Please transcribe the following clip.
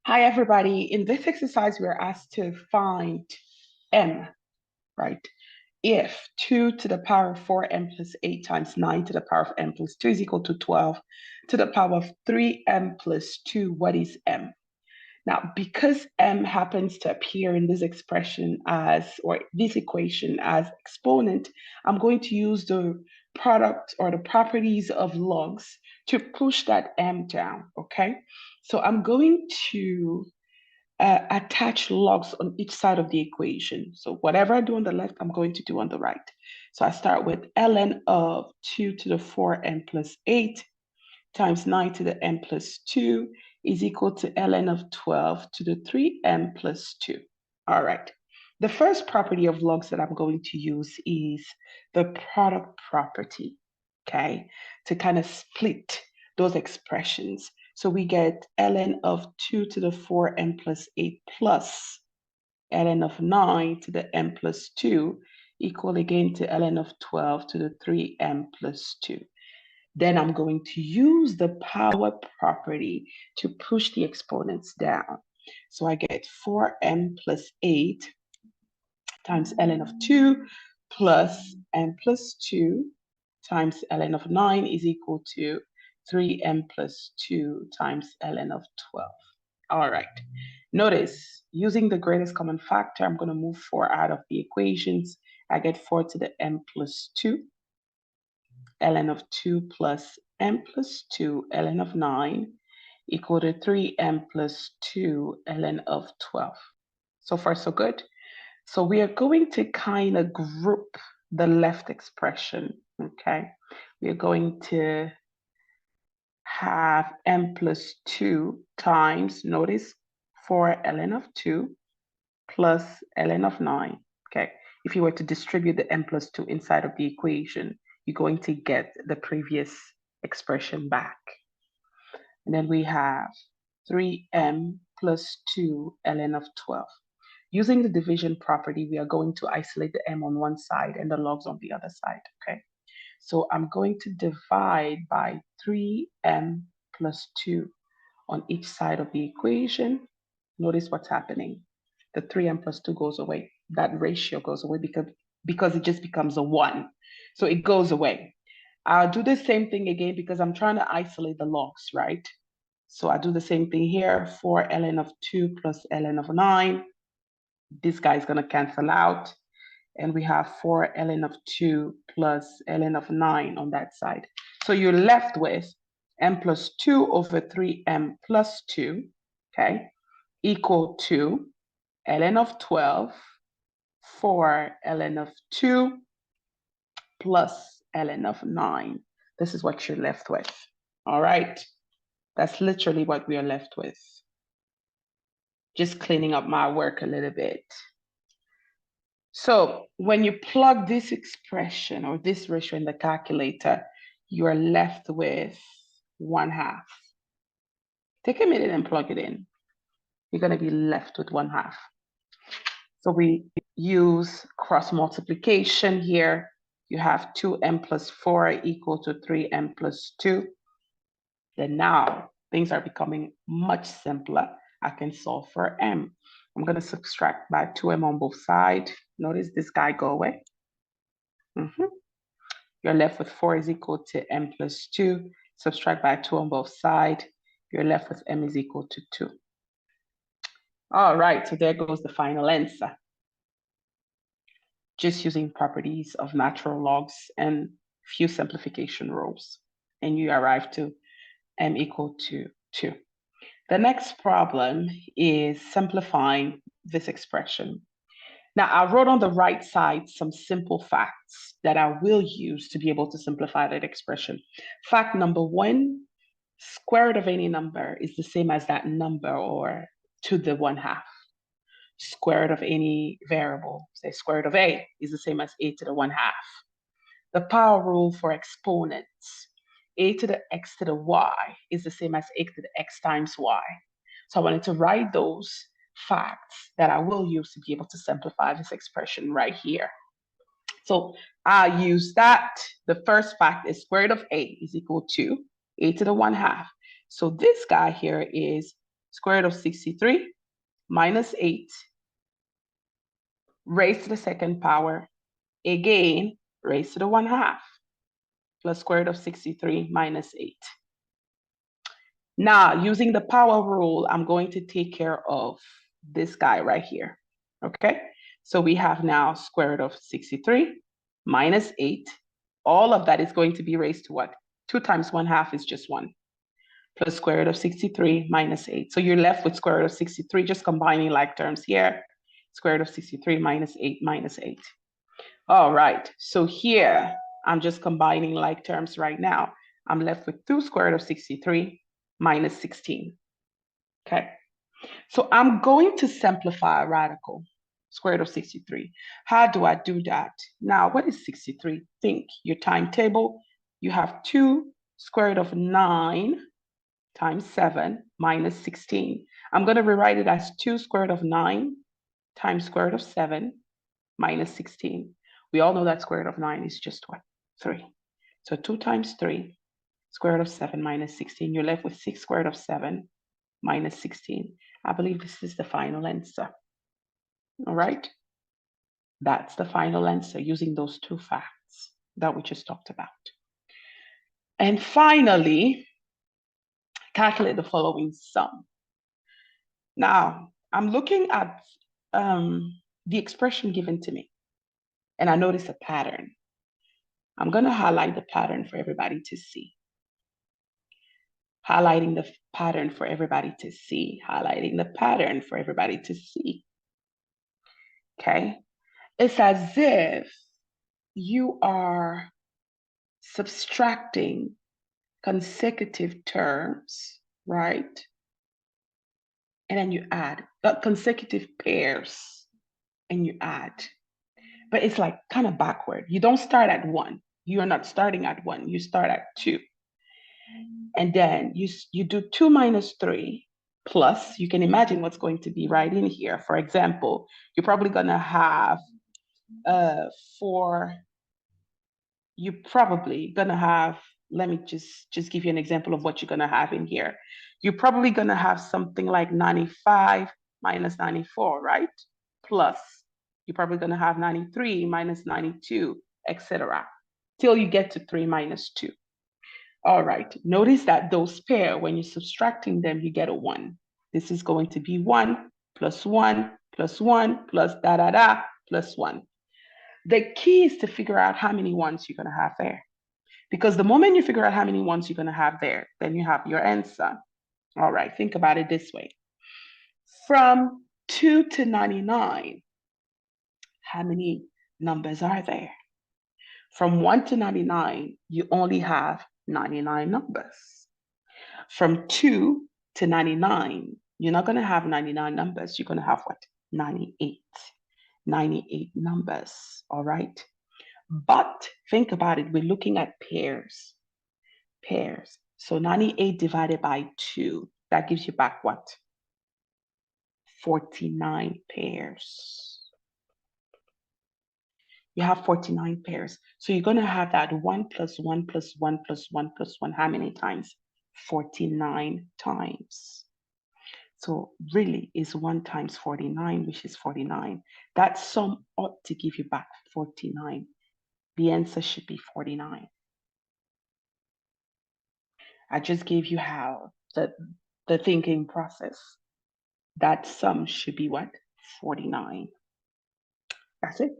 Hi, everybody. In this exercise, we're asked to find m, right? If 2 to the power of 4m plus 8 times 9 to the power of m plus 2 is equal to 12 to the power of 3m plus 2, what is m? Now, because m happens to appear in this expression as, or this equation as exponent, I'm going to use the product or the properties of logs to push that m down, okay? So I'm going to attach logs on each side of the equation. So whatever I do on the left, I'm going to do on the right. So I start with ln of 2 to the 4n plus 8 times 9 to the n plus 2 is equal to ln of 12 to the 3m plus 2. All right. The first property of logs that I'm going to use is the product property, okay, to kind of split those expressions. So we get ln of 2 to the 4m plus 8 plus ln of 9 to the m plus 2 equal again to ln of 12 to the 3m plus 2. Then I'm going to use the power property to push the exponents down. So I get 4m plus 8 times ln of 2 plus m plus 2 times ln of 9 is equal to 3m plus 2 times ln of 12. All right. Notice, using the greatest common factor, I'm going to move 4 out of the equations. I get 4 to the m plus 2, ln of 2 plus m plus 2 ln of 9 equal to 3m plus 2 ln of 12. So far, so good. So we are going to kind of group the left expression, okay? We are going to have m plus 2 times, notice, 4 ln of 2 plus ln of 9, okay? If you were to distribute the m plus 2 inside of the equation, you're going to get the previous expression back. And then we have 3m plus 2 ln of 12. Using the division property, we are going to isolate the m on one side and the logs on the other side, okay? So I'm going to divide by 3m plus 2 on each side of the equation. Notice what's happening. The 3m plus 2 goes away. That ratio goes away because it just becomes a 1. So it goes away. I'll do the same thing again because I'm trying to isolate the logs, right? So I do the same thing here. 4 ln of 2 plus ln of 9. This guy is going to cancel out. And we have 4 ln of 2 plus ln of 9 on that side. So you're left with m plus 2 over 3m plus 2, okay, equal to ln of 12, 4 ln of 2 plus ln of 9. This is what you're left with. All right. That's literally what we are left with. Just cleaning up my work a little bit. So when you plug this expression or this ratio in the calculator, you are left with 1/2. Take a minute and plug it in. You're going to be left with 1/2. So we use cross multiplication here. You have 2m plus 4 equal to 3m plus 2. Then now things are becoming much simpler. I can solve for m. I'm going to subtract by 2m on both sides. Notice this guy go away. You're left with 4 is equal to m plus 2. Subtract by 2 on both sides. You're left with m is equal to 2. All right, so there goes the final answer. Just using properties of natural logs and few simplification rules. And you arrive to m equal to 2. The next problem is simplifying this expression. Now, I wrote on the right side some simple facts that I will use to be able to simplify that expression. Fact number 1, square root of any number is the same as that number or to the 1/2. Square root of any variable, say square root of a, is the same as a to the 1/2. The power rule for exponents, a to the x to the y is the same as a to the x times y. So I wanted to write those facts that I will use to be able to simplify this expression right here. So I use that. The first fact is square root of a is equal to a to the 1/2. So this guy here is square root of 63 minus 8 raised to the second power, again, raised to the 1/2 plus square root of 63 minus 8. Now, using the power rule, I'm going to take care of this guy right here, okay? So we have now square root of 63 minus 8. All of that is going to be raised to what? 2 times 1/2 is just 1, plus square root of 63 minus 8. So you're left with square root of 63, just combining like terms here. Square root of 63 minus 8 minus 8. All right, so here, I'm just combining like terms right now. I'm left with 2 square root of 63 minus 16, okay? So I'm going to simplify a radical, square root of 63. How do I do that? Now, what is 63? Think your timetable. You have 2 square root of 9 times 7 minus 16. I'm going to rewrite it as 2 square root of 9 times square root of 7 minus 16. We all know that square root of 9 is just what? 3. So 2 times 3, square root of 7 minus 16. You're left with 6 square root of 7 minus 16. I believe this is the final answer. All right? That's the final answer using those 2 facts that we just talked about. And finally, calculate the following sum. Now, I'm looking at the expression given to me, and I notice a pattern. I'm going to highlight the pattern for everybody to see. Highlighting the pattern for everybody to see. Highlighting the pattern for everybody to see. Okay? It's as if you are subtracting consecutive terms, right? And then you add consecutive pairs and you add. But it's like kind of backward. You don't start at 1. You're not starting at 1. You start at 2. And then you do 2 minus 3 plus, you can imagine what's going to be right in here. For example, you're probably going to have you're probably going to have, let me just give you an example of what you're going to have in here. You're probably going to have something like 95 minus 94, right? Plus, you're probably going to have 93 minus 92, etc., till you get to 3 minus 2. All right, notice that those pair, when you're subtracting them, you get a 1. This is going to be 1 plus 1 plus 1 plus da da da plus 1. The key is to figure out how many ones you're going to have there. Because the moment you figure out how many ones you're going to have there, then you have your answer. All right, think about it this way. From 2 to 99, how many numbers are there? From 1 to 99, you only have 99 numbers. From 2 to 99, you're not going to have 99 numbers. You're going to have what? 98. 98 numbers, all right? But think about it. We're looking at pairs. Pairs. So 98 divided by 2, that gives you back what? 49 pairs. You have 49 pairs. So you're going to have that 1 plus 1 plus 1 plus 1 plus 1. How many times? 49 times. So really is 1 times 49, which is 49. That sum ought to give you back 49. The answer should be 49. I just gave you how the thinking process. That sum should be what? 49. That's it.